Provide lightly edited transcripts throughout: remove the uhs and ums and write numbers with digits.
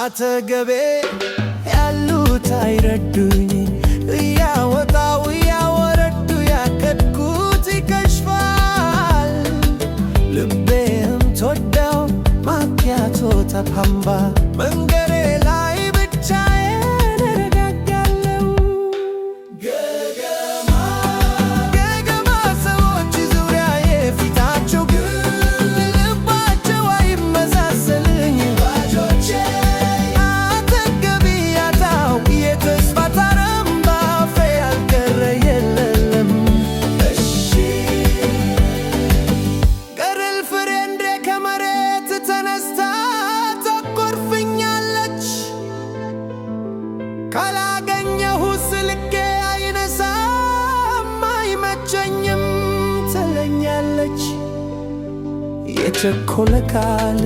አጠገቤ ያሉት አይረዱኝ እያወጣው እያወረዱ ያቀድኩት ይከሽፋል። ልቤም ተወደው ማኪያቶ ተፓምባ መንገዴ ላይ ብቻዬን እረጋጋለሁ። ገገማ ሰዎች ዙሪያዬ ፊታቸው ግን ልባቸው አይመሳሰልኝ። አጠገቤ ያጣው የተስፋ ታረምባ አፌ ያልቀረ የለም። ገርል ፍሬንዴ ከመሬት ተነስታ ታኮርፍኛለች። ካላገኘሁ ስልኬ አይነሳም አይመቸኝም ትለኛለች። የቸኮለ ቃል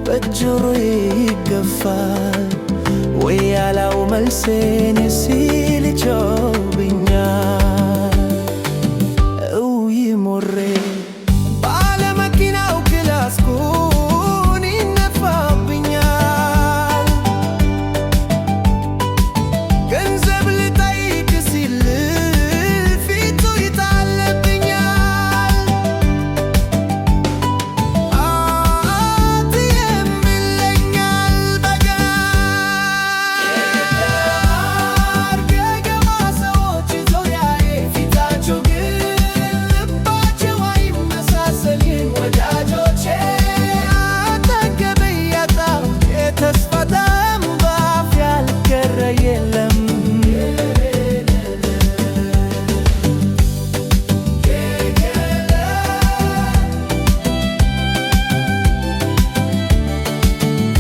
በጆሮዬ ይገፋል ወይ ያላው መልሴን ሲል ጮህ